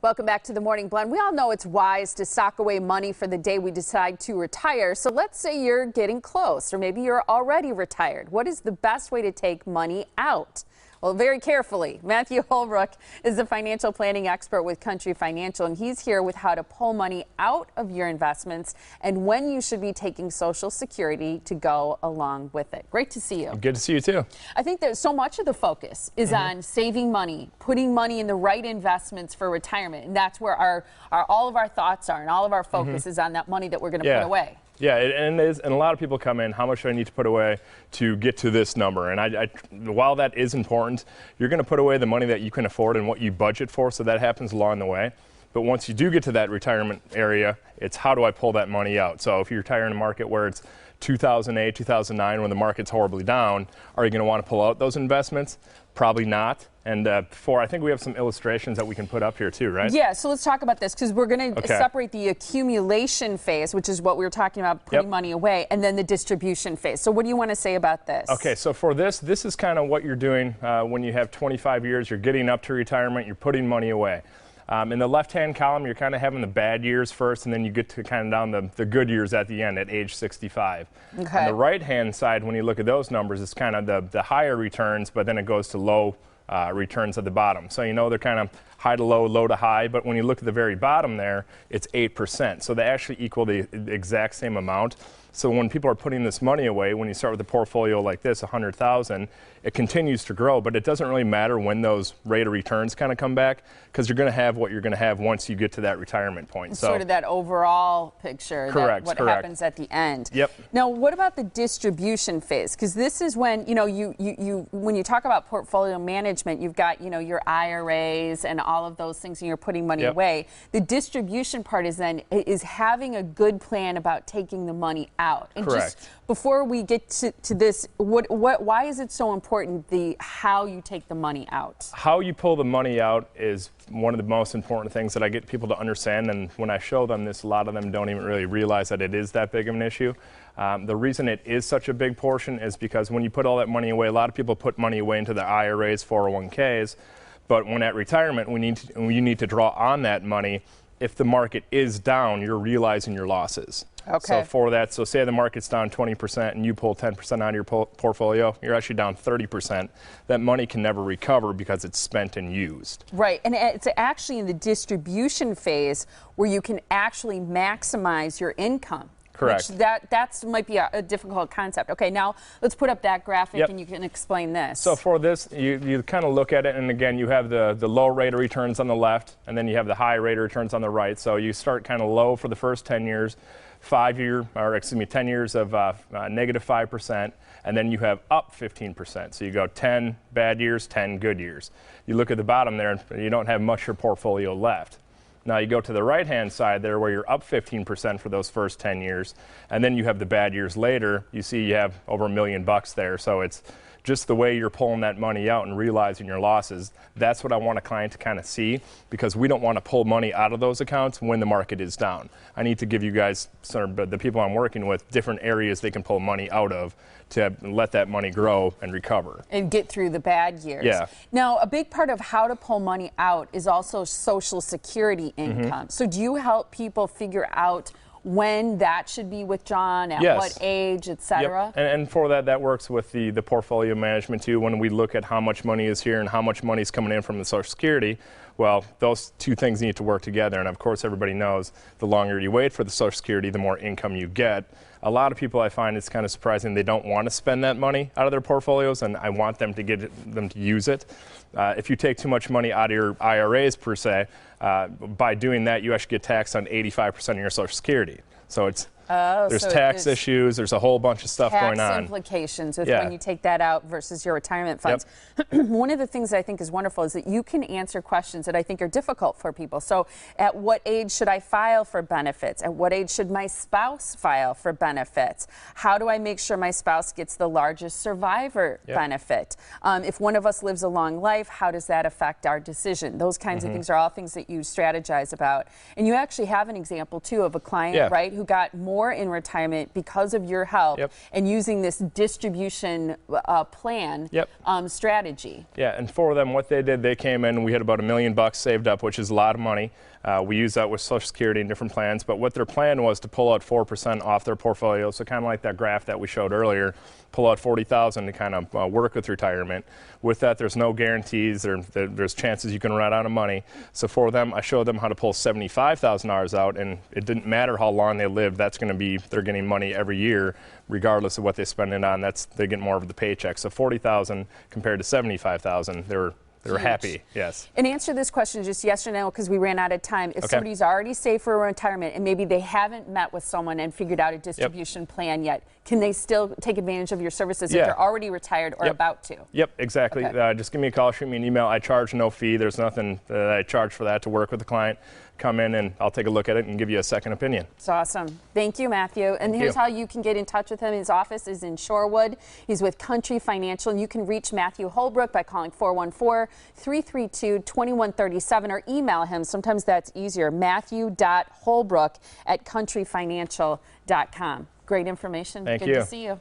Welcome back to the Morning Blend. We all know it's wise to sock away money for the day we decide to retire. So let's say you're getting close, or maybe you're already retired. What is the best way to take money out? Well, very carefully. Matthew Holbrook is a financial planning expert with Country Financial, and he's here with how to pull money out of your investments and when you should be taking Social Security to go along with it. Great to see you. Good to see you, too. I think that so much of the focus is on saving money, putting money in the right investments for retirement, and that's where all of our thoughts are, and all of our focus is on that money that we're going to put away. Yeah, and a lot of people come in, how much do I need to put away to get to this number? And while that is important, you're going to put away the money that you can afford and what you budget for, so that happens along the way. But once you do get to that retirement area, it's how do I pull that money out? So if you retire in a market where it's 2008, 2009, when the market's horribly down, are you going to want to pull out those investments? Probably not. And I think we have some illustrations that we can put up here too, right? Yeah, so let's talk about this, because we're going to separate the accumulation phase, which is what we were talking about, putting money away, and then the distribution phase. So what do you want to say about this? Okay, so for this is kind of what you're doing when you have 25 years, you're getting up to retirement, you're putting money away. In the left-hand column, you're kind of having the bad years first, and then you get to kind of down the good years at the end at age 65. Okay. On the right-hand side, when you look at those numbers, it's kind of the higher returns, but then it goes to low returns at the bottom. So you know they're kind of high to low, low to high, but when you look at the very bottom there, it's 8%. So they actually equal the exact same amount. So when people are putting this money away, when you start with a portfolio like this, 100,000, it continues to grow, but it doesn't really matter when those rate of returns kind of come back, because you're going to have what you're going to have once you get to that retirement point. It's sort of that overall picture, what happens at the end. Yep. Now, what about the distribution phase? Because this is when, when you talk about portfolio management, you've got, your IRAs and all of those things, and you're putting money away. The distribution part is having a good plan about taking the money out. And just before we get to this, why is it so important, how you take the money out? How you pull the money out is one of the most important things that I get people to understand, and when I show them this, a lot of them don't even really realize that it is that big of an issue. The reason it is such a big portion is because when you put all that money away, a lot of people put money away into their IRAs, 401ks, but when at retirement, you need to draw on that money. If the market is down, you're realizing your losses. Okay. So say the market's down 20% and you pull 10% out of your portfolio, you're actually down 30%. That money can never recover because it's spent and used. Right, and it's actually in the distribution phase where you can actually maximize your income. Correct. Which that might be a difficult concept. Okay, now let's put up that graphic and you can explain this. So for this, you kind of look at it, and again, you have the low rate of returns on the left, and then you have the high rate of returns on the right. So you start kind of low for the first 10 years, 10 years of negative 5%, and then you have up 15%. So you go 10 bad years, 10 good years. You look at the bottom there, and you don't have much of your portfolio left. Now you go to the right-hand side there where you're up 15% for those first 10 years, and then you have the bad years later. You see you have over $1 million there. So it's just the way you're pulling that money out and realizing your losses. That's what I want a client to kind of see, because we don't want to pull money out of those accounts when the market is down. I need to give you guys, sort of the people I'm working with, different areas they can pull money out of to let that money grow and recover. And get through the bad years. Yeah. Now, a big part of how to pull money out is also Social Security income. So do you help people figure out when that should be withdrawn, at what age, et cetera? Yep. And for that works with the portfolio management too. When we look at how much money is here and how much money is coming in from the Social Security, well, those two things need to work together. And of course, everybody knows the longer you wait for the Social Security, the more income you get. A lot of people, I find it's kind of surprising, they don't want to spend that money out of their portfolios, and I want them to them to use it. If you take too much money out of your IRAs per se, by doing that, you actually get taxed on 85% of your Social Security. So there's tax issues, there's a whole bunch of stuff going on. Tax implications with when you take that out versus your retirement funds. One of the things that I think is wonderful is that you can answer questions that I think are difficult for people. So at what age should I file for benefits? At what age should my spouse file for benefits? How do I make sure my spouse gets the largest survivor benefit? If one of us lives a long life, how does that affect our decision? Those kinds of things are all things that you strategize about. And you actually have an example, too, of a client, right, who got more more in retirement because of your help and using this distribution plan strategy. Yeah, and for them, what they did, they came in, we had about $1 million saved up, which is a lot of money. We use that with Social Security and different plans, but what their plan was to pull out 4% off their portfolio, so kind of like that graph that we showed earlier, pull out $40,000 to kind of work with retirement. With that, there's no guarantees, there's chances you can run out of money. So for them, I showed them how to pull $75,000 out, and it didn't matter how long they lived, that's going to be, they're getting money every year, regardless of what they spend it on, they get more of the paycheck. So $40,000 compared to $75,000, they were happy, yes. And answer this question just yes or no, because we ran out of time. If somebody's already saved for retirement and maybe they haven't met with someone and figured out a distribution plan yet, can they still take advantage of your services if they're already retired or about to? Yep, exactly. Just give me a call, shoot me an email. I charge no fee. There's nothing that I charge for that to work with the client. Come in and I'll take a look at it and give you a second opinion. It's awesome. Thank you, Matthew. And here's how you can get in touch with him. His office is in Shorewood. He's with Country Financial, and you can reach Matthew Holbrook by calling 414-332-2137 or email him. Sometimes that's easier, matthew.holbrook@countryfinancial.com. Great information. Thank you. Good to see you.